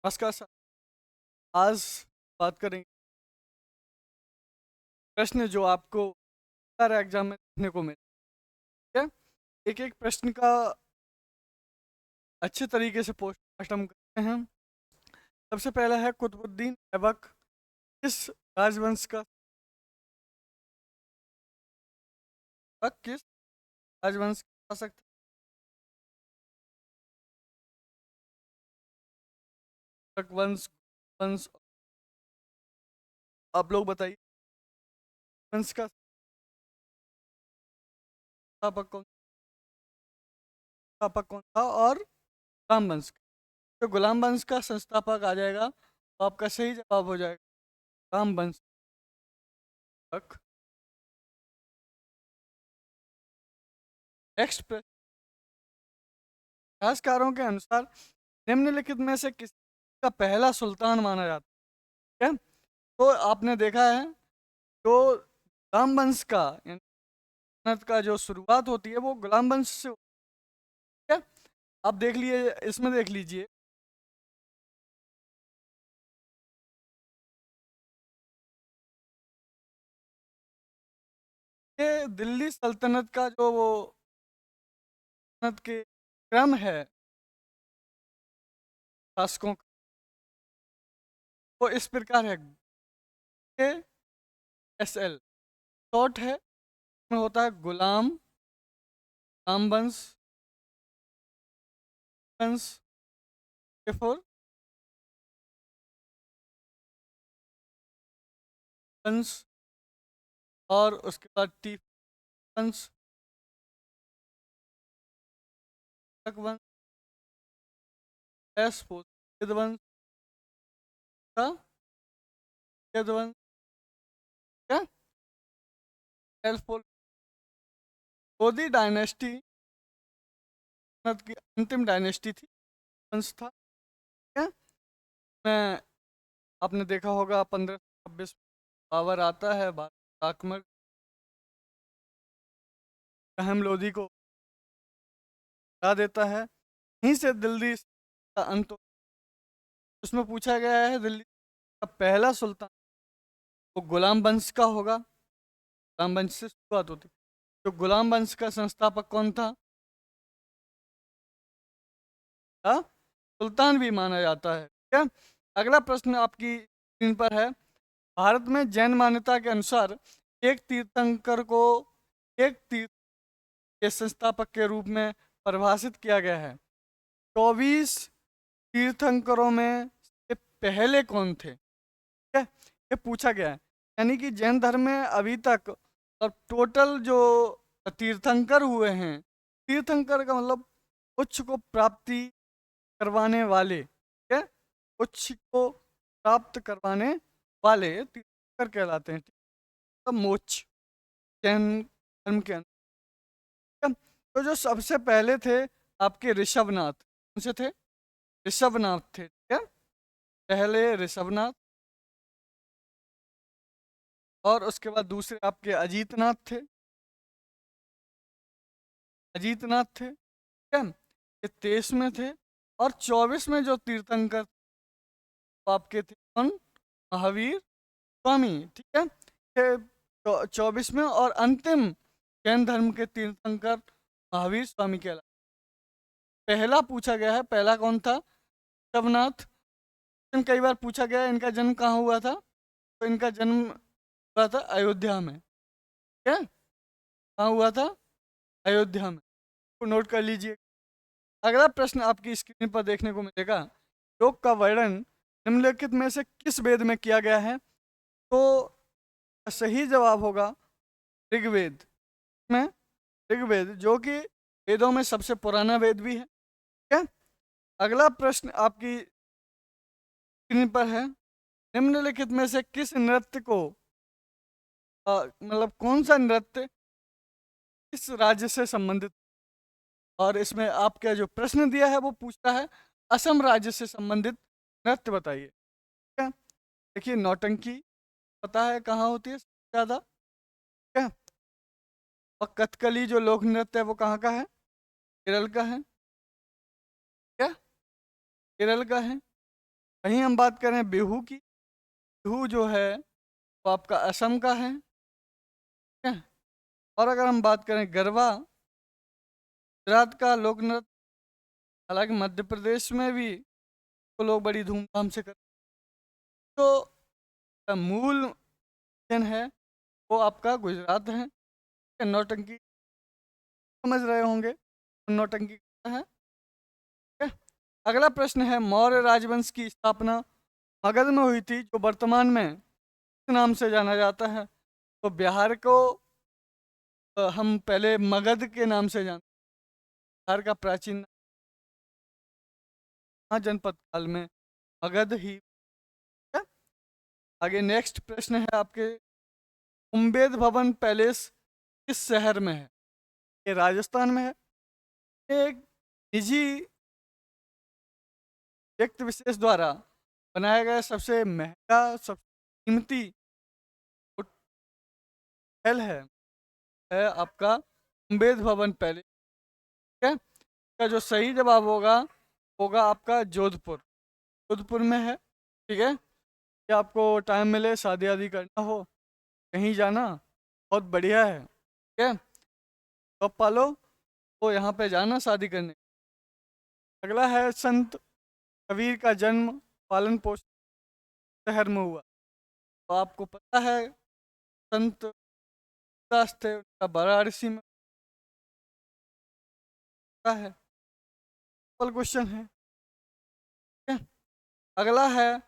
नमस्कार सर। आज बात करेंगे प्रश्न जो आपको हर एग्जाम में देखने को मिले। ठीक है, एक एक प्रश्न का अच्छे तरीके से पोस्टमार्टम करते हैं। सबसे पहला है कुतुबुद्दीन ऐबक किस राजवंश का किस राजवंश का शासक था? वंश वंश आप लोग बताइए। वंश का संस्थापक कौन था और गुलाम वंश का? तो गुलाम वंश का संस्थापक आ जाएगा तो आपका सही जवाब हो जाएगा गुलाम वंश तक। नेक्स्ट, इतिहासकारों के अनुसार निम्नलिखित में से किस का पहला सुल्तान माना जाता है? तो आपने देखा है जो गुलाम वंश का यानी सल्तनत का जो शुरुआत होती है वो गुलाम वंश से होती है। आप देख लिए, इसमें देख लीजिए ये दिल्ली सल्तनत का जो वो सल्तनत के क्रम है शासकों का, वो इस प्रकार है। के एस एल शॉर्ट है, इसमें होता है गुलाम वंश, वंश के फोर वंश, और उसके बाद टी वंश, तक वंश, एस फोर वंश का वंश, क्या एल फोर लोधी डायनेस्टी की अंतिम डायनेस्टी थी, वंश था। क्या मैं आपने देखा होगा 1526 बाबर आता है, बाबर अहम लोधी को हटा देता है, यहीं से दिल्ली का अंत उसमें पूछा गया है दिल्ली का पहला सुल्तान वो गुलाम वंश का होगा। गुलाम वंश से शुरुआत होती, तो गुलाम वंश का संस्थापक कौन था? हाँ, सुल्तान भी माना जाता है। ठीक है, अगला प्रश्न आपकी स्क्रीन पर है। भारत में जैन मान्यता के अनुसार एक तीर्थंकर को एक तीर्थ के संस्थापक के रूप में परिभाषित किया गया है। 24 तीर्थंकरों में से पहले कौन थे? ठीक है, ये पूछा गया है। यानी कि जैन धर्म में अभी तक और टोटल जो तीर्थंकर हुए हैं, तीर्थंकर का मतलब उच्च को प्राप्ति करवाने वाले, ठीक है, उच्च को प्राप्त करवाने वाले तीर्थंकर कहलाते हैं। तो मोक्ष जैन धर्म के अंदर, तो जो सबसे पहले थे आपके ऋषभनाथ, कौन से थे? ऋषभनाथ थे। ठीक है, पहले ऋषभनाथ, और उसके बाद दूसरे आपके अजीतनाथ थे, अजीतनाथ थे। ठीक है, ये 23 में थे। और 24 में जो तीर्थंकर आपके थे कौन? महावीर स्वामी। ठीक है, ये 24 में और अंतिम जैन धर्म के तीर्थंकर महावीर स्वामी के अलावा पहला पूछा गया है, पहला कौन था? ऋषभनाथ। कई बार पूछा गया है इनका जन्म कहाँ हुआ था, तो इनका जन्म हुआ था अयोध्या में। ठीक है, कहाँ हुआ था? अयोध्या में, तो नोट कर लीजिए। अगला प्रश्न आपकी स्क्रीन पर देखने को मिलेगा। योग का वर्णन निम्नलिखित में से किस वेद में किया गया है? तो सही जवाब होगा ऋग्वेद में। ऋग्वेद जो कि वेदों में सबसे पुराना वेद भी है। ठीक है, अगला प्रश्न आपकी स्क्रीन पर है। निम्नलिखित में से किस नृत्य को मतलब कौन सा नृत्य किस राज्य से संबंधित? और इसमें आपका जो प्रश्न दिया है वो पूछता है असम राज्य से संबंधित नृत्य बताइए। ठीक है, देखिए नौटंकी पता है कहाँ होती है सबसे ज़्यादा? ठीक है, और कथकली जो लोक नृत्य है वो कहाँ का है? केरल का है। क्या केरल का है? वहीं हम बात करें बिहू की, बिहू जो है वो आपका असम का है, ठीक है। और अगर हम बात करें गरबा, गुजरात का लोक नृत्य, हालांकि मध्य प्रदेश में भी तो लोग बड़ी धूमधाम से करते हैं। तो मूल जन है वो आपका गुजरात है। नौटंकी समझ रहे होंगे नौटंकी क्या है, ठीक है? अगला प्रश्न है, मौर्य राजवंश की स्थापना मगध में हुई थी, जो वर्तमान में किस नाम से जाना जाता है? तो बिहार को हम पहले मगध के नाम से जानते हैं। बिहार का प्राचीन नाम जनपद काल में मगध ही है। आगे नेक्स्ट प्रश्न है आपके, उम्मेद भवन पैलेस किस शहर में है? ये राजस्थान में है। ये एक निजी व्यक्ति विशेष द्वारा बनाया गया सबसे महंगा, सबसे कीमती होटल है आपका उम्मेद भवन पैलेस, ठीक है। इसका जो सही जवाब होगा होगा आपका जोधपुर, जोधपुर में है, ठीक है। कि आपको टाइम मिले, शादी आदि करना हो, कहीं जाना, बहुत बढ़िया है, ठीक है। तो पालो तो यहाँ पे जाना शादी करने। अगला है, संत कबीर का जन्म पालन पोषण शहर में हुआ। तो आपको पता है संत दास थे, उनका वाराणसी में होता है। क्वेश्चन है, ठीक है। अगला है,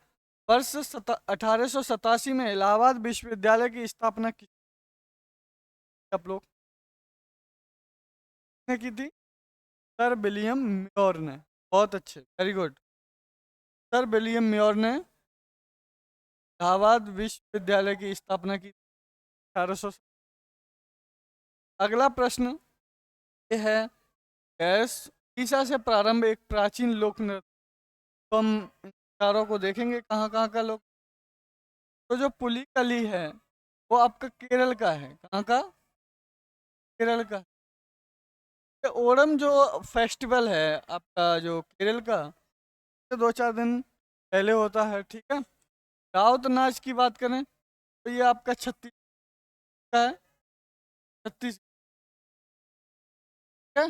वर्ष 1887 में इलाहाबाद विश्वविद्यालय की स्थापना की आप लोग ने की थी? सर विलियम म्योर ने। बहुत अच्छे, very good. Sir William more ने इलाहाबाद विश्वविद्यालय की स्थापना की 1800। अगला प्रश्न ये है, गैस ईसा से प्रारंभ एक प्राचीन लोक नृत्य। तो हम इन चारों को देखेंगे कहाँ कहाँ का लोक। तो जो पुलिकली है वो आपका केरल का है। कहाँ का? केरल का। ये ओणम जो फेस्टिवल है आपका जो केरल का, ये 2-4 दिन पहले होता है, ठीक है। राउत नाच की बात करें तो ये आपका छत्तीस का है, छत्तीस, ठीक है।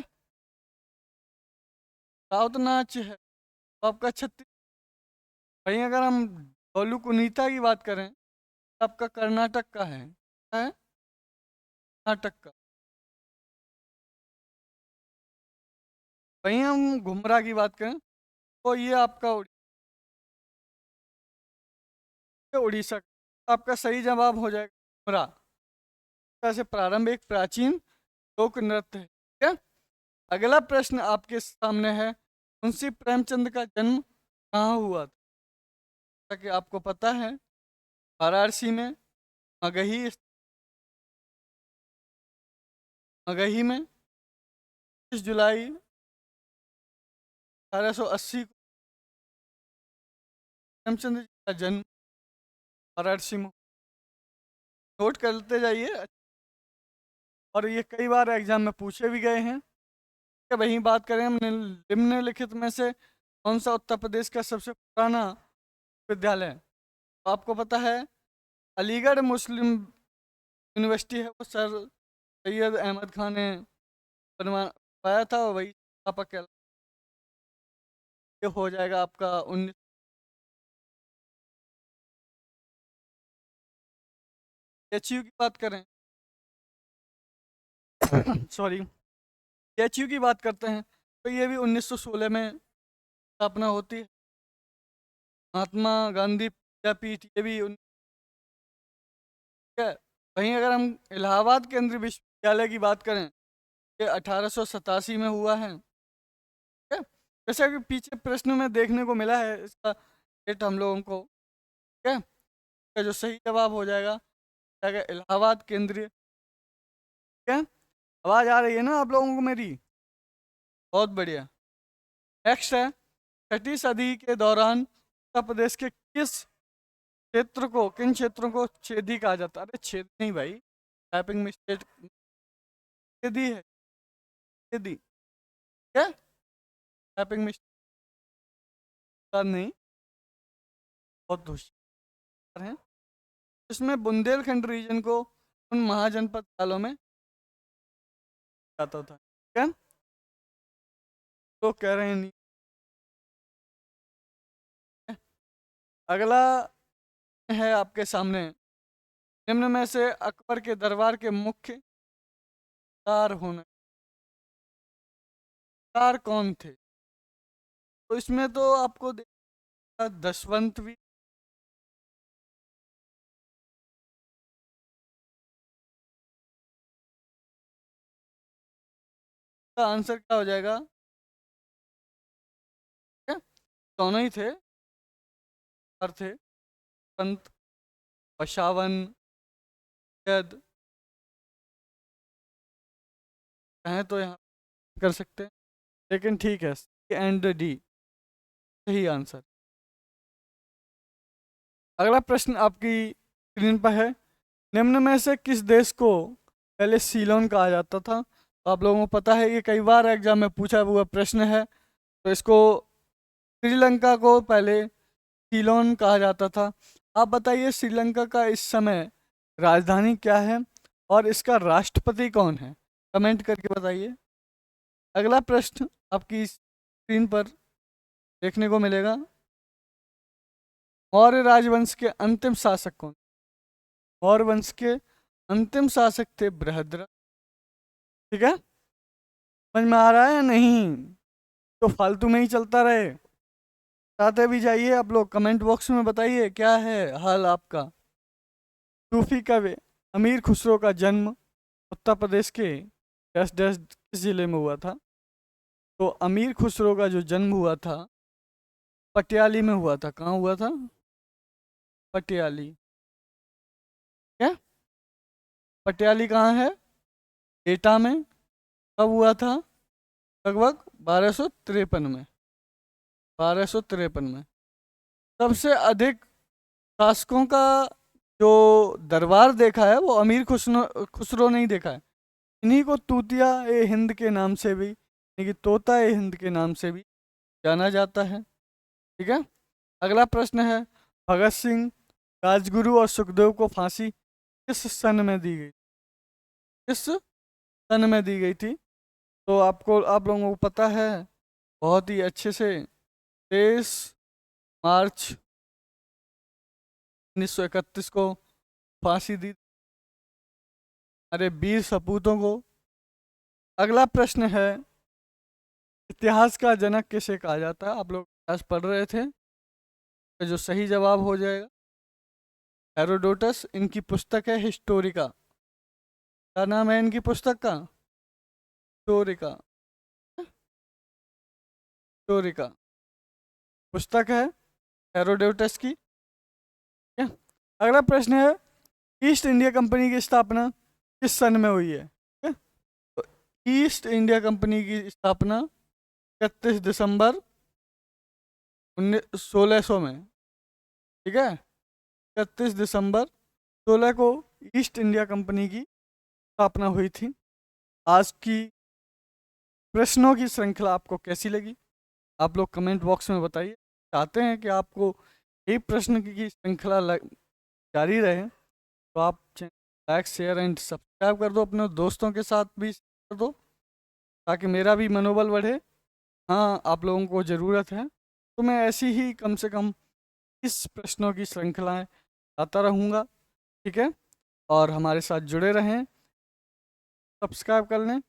राउत नाच है तो आपका छत्तीस। वहीं अगर हम डोलू कुनीता की बात करें तो आपका कर्नाटक का है कर्नाटक का। वहीं हम घुमरा की बात करें तो ये आपका उड़ीसा का। तो आपका सही जवाब हो जाएगा घुमरा। से प्रारंभ एक प्राचीन लोक नृत्य है, ठीक है। अगला प्रश्न आपके सामने है, मुंशी प्रेमचंद का जन्म कहाँ हुआ था? जैसा कि आपको पता है वाराणसी में, मगही, मगही में 30 जुलाई 1880 को प्रेमचंद जी का जन्म वाराणसी में। नोट करते जाइए, और ये कई बार एग्जाम में पूछे भी गए हैं। कि वहीं बात करें हम निम्नलिखित में से कौन सा उत्तर प्रदेश का सबसे पुराना विद्यालय है? तो आपको पता है अलीगढ़ मुस्लिम यूनिवर्सिटी है, वो सर सैयद अहमद खान ने बनवाया था, वही पापा के। ये हो जाएगा आपका 19। एच यू की बात करें सॉरी, एच यू की बात करते हैं तो ये भी 1916 में स्थापना होती है। महात्मा गांधी विद्यापीठ ये भी ठीक है। वहीं अगर हम इलाहाबाद केंद्रीय विश्वविद्यालय की बात करें, ये 1887 में हुआ है, ठीक है। जैसा कि पीछे प्रश्न में देखने को मिला है, इसका डेट हम लोगों को, ठीक है। इसका जो सही जवाब हो जाएगा इलाहाबाद केंद्रीय, ठीक है। आवाज़ आ रही है ना आप लोगों को मेरी? बहुत बढ़िया। नेक्स्ट है, छठी सदी के दौरान उत्तर प्रदेश के किन क्षेत्रों को छेदी कहा जाता है? अरे छेद नहीं भाई, टाइपिंग मिस्टेक, छेदी है, छेदी, ठीक है। टाइपिंग मिस्टेक नहीं। बहुत होशियार हैं। इसमें बुंदेलखंड रीजन को उन महाजनपद कालों में जाता था, ठीक है। तो कह रहे हैं नहीं। अगला है आपके सामने, निम्न में से अकबर के दरबार के मुख्य कार होने कार कौन थे? तो इसमें तो आपको देखा दशवंत भी, का आंसर क्या हो जाएगा? क्या? दोनों ही थे, और थे पंत, पशावन, यद, कहें तो यहाँ कर सकते हैं, लेकिन ठीक है, सी एंड डी सही आंसर। अगला प्रश्न आपकी स्क्रीन पर है, निम्न में से किस देश को पहले सीलोन कहा जाता था? तो आप लोगों को पता है कि कई बार एग्जाम में पूछा हुआ प्रश्न है। तो इसको श्रीलंका को पहले सीलोन कहा जाता था। आप बताइए श्रीलंका का इस समय राजधानी क्या है और इसका राष्ट्रपति कौन है? कमेंट करके बताइए। अगला प्रश्न आपकी स्क्रीन पर देखने को मिलेगा, मौर्य राजवंश के अंतिम शासक कौन? मौर्य वंश के अंतिम शासक थे बृहद्रथ, ठीक है। समझ में आ रहा है या नहीं? तो फालतू में ही चलता रहे, बताते भी जाइए। आप लोग कमेंट बॉक्स में बताइए क्या है हाल आपका। सूफी कवि अमीर खुसरो का जन्म उत्तर प्रदेश के डैश डैश किस जिले में हुआ था? तो अमीर खुसरो का जो जन्म हुआ था पटियाली में हुआ था। कहाँ हुआ था? पटियाली। क्या? पटियाली कहाँ है? एटा में। कब हुआ था? लगभग 1253 में। 1253 में। सबसे अधिक शासकों का जो दरबार देखा है वो अमीर खुसरो ने ही देखा है। इन्हीं को तूतिया ए हिंद के नाम से भी, यानी कि तोता ए हिंद के नाम से भी जाना जाता है, ठीक है। अगला प्रश्न है, भगत सिंह, राजगुरु और सुखदेव को फांसी किस सन में दी गई? किस सन में दी गई थी? तो आप लोगों को पता है बहुत ही अच्छे से, 23 मार्च 1931 को फांसी दी अरे वीर सपूतों को। अगला प्रश्न है, इतिहास का जनक किसे कहा जाता है? आप लोग इतिहास पढ़ रहे थे, तो जो सही जवाब हो जाएगा हेरोडोटस। इनकी पुस्तक है हिस्टोरिका। क्या नाम है इनकी पुस्तक का? हिस्टोरिका। हिस्टोरिका पुस्तक है हेरोडोटस की, ठीक है। अगला प्रश्न है, ईस्ट इंडिया कंपनी की स्थापना किस सन में हुई है? ठीक है? तो ईस्ट इंडिया कंपनी की स्थापना 31 दिसंबर 1600 में, ठीक है। 31 दिसंबर 16 को ईस्ट इंडिया कंपनी की स्थापना हुई थी। आज की प्रश्नों की श्रृंखला आपको कैसी लगी? आप लोग कमेंट बॉक्स में बताइए। चाहते हैं कि आपको यही प्रश्न की श्रृंखला जारी रहे, तो आप लाइक शेयर एंड सब्सक्राइब कर दो, अपने दोस्तों के साथ भी कर दो, ताकि मेरा भी मनोबल बढ़े। हाँ, आप लोगों को ज़रूरत है, तो मैं ऐसी ही कम से कम इस प्रश्नों की श्रृंखलाएं लाता रहूँगा, ठीक है। और हमारे साथ जुड़े रहें, सब्सक्राइब कर लें।